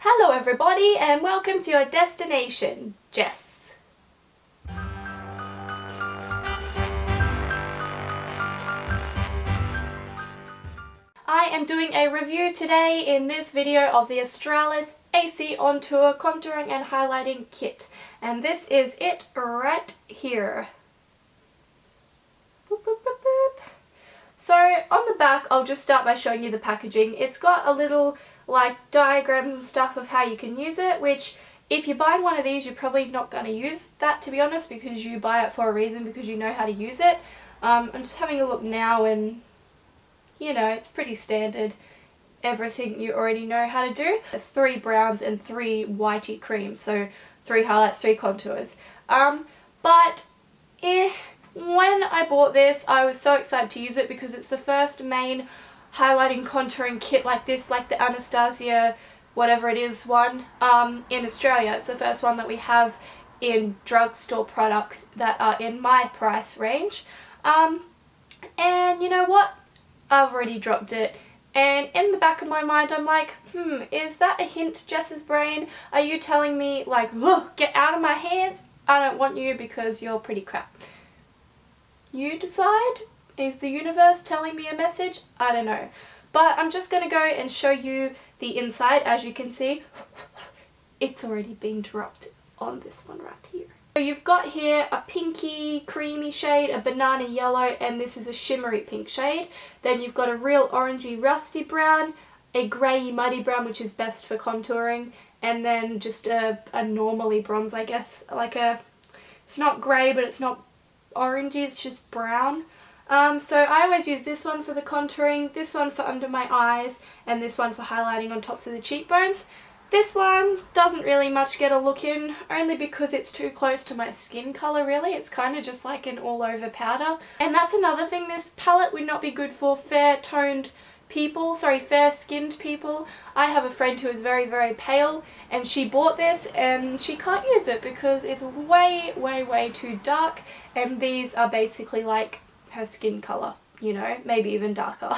Hello everybody and welcome to your destination, Jess. I am doing a review today in this video of the Australis AC On Tour Contouring and Highlighting Kit. And this is it right here. Boop, boop, boop, boop. So on the back, I'll just start by showing you the packaging. It's got a little like diagrams and stuff of how you can use it, which if you're buying one of these you're probably not going to use that, to be honest, because you buy it for a reason, because you know how to use it. I'm just having a look now and you know, it's pretty standard, everything you already know how to do. There's 3 browns and 3 whitey creams, so 3 highlights, 3 contours. When I bought this I was so excited to use it because it's the first main highlighting contouring kit like this, like the Anastasia whatever it is one in Australia. It's the first one that we have in drugstore products that are in my price range. And you know what? I've already dropped it. And in the back of my mind I'm like, is that a hint, Jess's brain? Are you telling me like, look, get out of my hands? I don't want you because you're pretty crap. You decide? Is the universe telling me a message? I don't know. But I'm just going to go and show you the inside. As you can see, it's already been dropped on this one right here. So you've got here a pinky creamy shade, a banana yellow, and this is a shimmery pink shade. Then you've got a real orangey rusty brown, a grey muddy brown, which is best for contouring, and then just a normally bronze, I guess. Like it's not grey but it's not orangey, it's just brown. So I always use this one for the contouring, this one for under my eyes, and this one for highlighting on tops of the cheekbones. This one doesn't really much get a look in, only because it's too close to my skin colour really. It's kind of just like an all over powder. And that's another thing, this palette would not be good for fair skinned people. I have a friend who is very, very pale and she bought this and she can't use it because it's way, way, way too dark, and these are basically like her skin colour, you know, maybe even darker.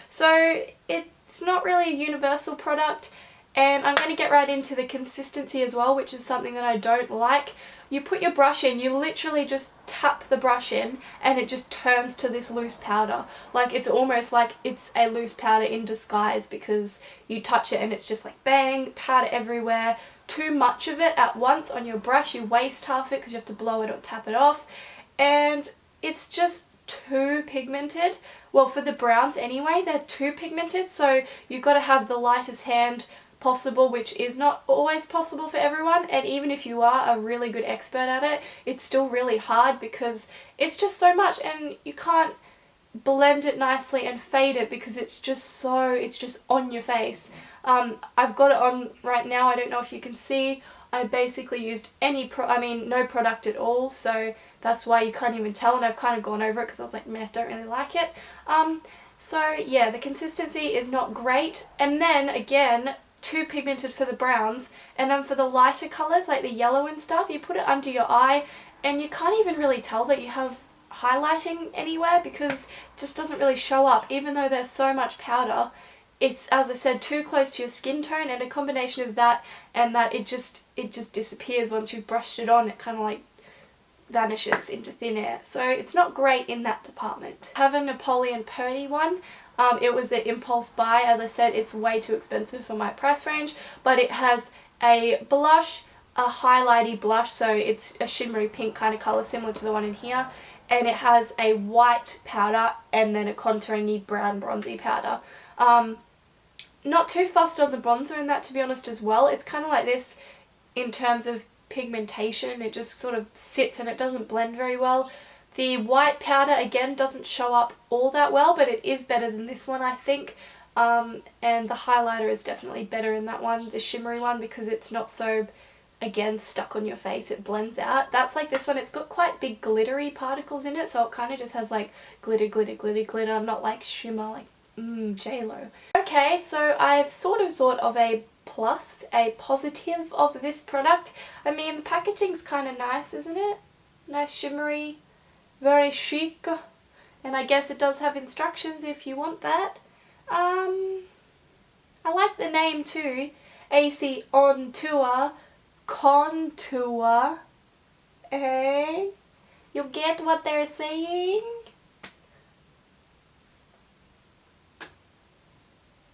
So it's not really a universal product. And I'm going to get right into the consistency as well, which is something that I don't like. You put your brush in, you literally just tap the brush in and it just turns to this loose powder. Like it's almost like it's a loose powder in disguise, because you touch it and it's just like bang, powder everywhere. Too much of it at once on your brush, you waste half it because you have to blow it or tap it off. And it's just too pigmented. Well, for the browns anyway, they're too pigmented, so you've got to have the lightest hand possible, which is not always possible for everyone. And even if you are a really good expert at it, it's still really hard because it's just so much and you can't blend it nicely and fade it because it's just on your face. I've got it on right now. I don't know if you can see. I basically used no product at all, so that's why you can't even tell, and I've kind of gone over it because I was like, meh, don't really like it. So yeah, the consistency is not great, and then again, too pigmented for the browns, and then for the lighter colours like the yellow and stuff, you put it under your eye and you can't even really tell that you have highlighting anywhere because it just doesn't really show up, even though there's so much powder. It's, as I said, too close to your skin tone, and a combination of that and that it just disappears once you've brushed it on. It kind of like vanishes into thin air, so it's not great in that department. I have a Napoleon Purdy one. It was an impulse buy. As I said, it's way too expensive for my price range, but it has a blush, a highlighty blush, so it's a shimmery pink kind of colour similar to the one in here, and it has a white powder and then a contouring brown bronzy powder. Not too fussed on the bronzer in that, to be honest, as well. It's kind of like this in terms of pigmentation. It just sort of sits and it doesn't blend very well. The white powder again doesn't show up all that well, but it is better than this one, I think. And the highlighter is definitely better in that one, the shimmery one, because it's not so, again, stuck on your face. It blends out. That's like this one. It's got quite big glittery particles in it, so it kind of just has like glitter, glitter, glitter, glitter, not like shimmer, like J-Lo. Okay, so I've sort of thought of a positive of this product. I mean, the packaging's kind of nice, isn't it? Nice shimmery, very chic, and I guess it does have instructions if you want that. I like the name too, AC on tour, contour. Eh? You get what they're saying?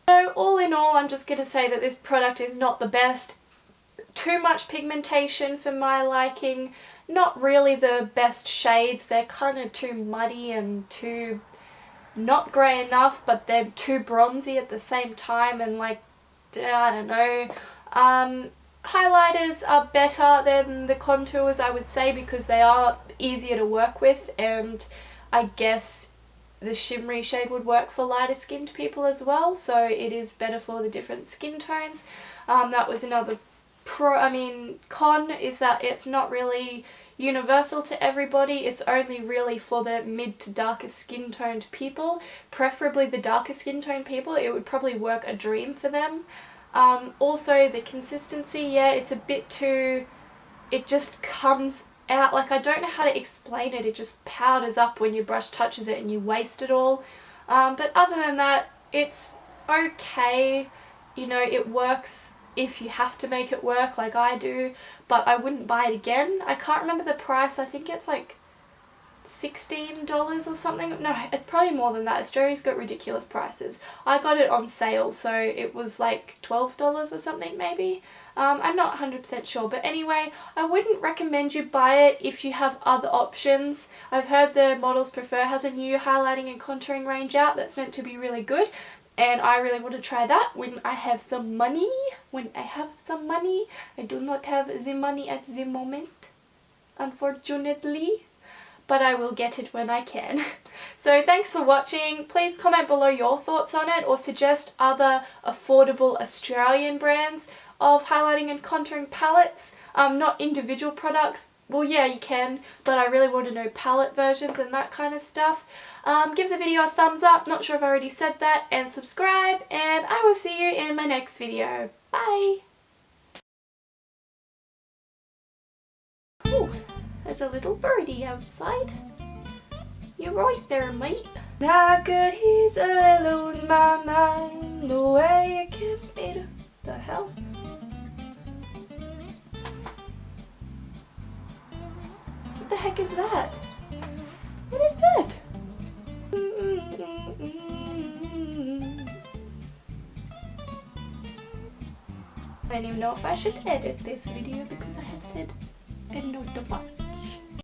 So all in all, I'm just going to say that this product is not the best. Too much pigmentation for my liking. Not really the best shades. They're kind of too muddy and too not grey enough, but they're too bronzy at the same time, and like, I don't know. Highlighters are better than the contours, I would say, because they are easier to work with, and I guess the shimmery shade would work for lighter skinned people as well, so it is better for the different skin tones. That was another con is that it's not really universal to everybody. It's only really for the mid to darker skin toned people, preferably the darker skin toned people. It would probably work a dream for them. Also the consistency, yeah, it's a bit too, it just comes out, like, I don't know how to explain it, it just powders up when your brush touches it and you waste it all. But other than that, it's okay, you know, it works if you have to make it work like I do, but I wouldn't buy it again. I can't remember the price, I think it's like $16 or something. No, it's probably more than that. Australia's got ridiculous prices. I got it on sale, so it was like $12 or something maybe. I'm not 100% sure, but anyway, I wouldn't recommend you buy it if you have other options. I've heard the Models Prefer has a new highlighting and contouring range out that's meant to be really good, and I really want to try that when I have some money. When I have some money. I do not have the money at the moment, unfortunately, but I will get it when I can. So thanks for watching. Please comment below your thoughts on it, or suggest other affordable Australian brands of highlighting and contouring palettes, not individual products. Well, yeah, you can, but I really want to know palette versions and that kind of stuff. Give the video a thumbs up, not sure if I already said that, and subscribe, and I will see you in my next video. Bye! Oh, there's a little birdie outside. You're right there, mate. I could easily lose my mind the way you kiss me. The hell? What the heck is that? What is that? I don't even know if I should edit this video because I have said a not a lot.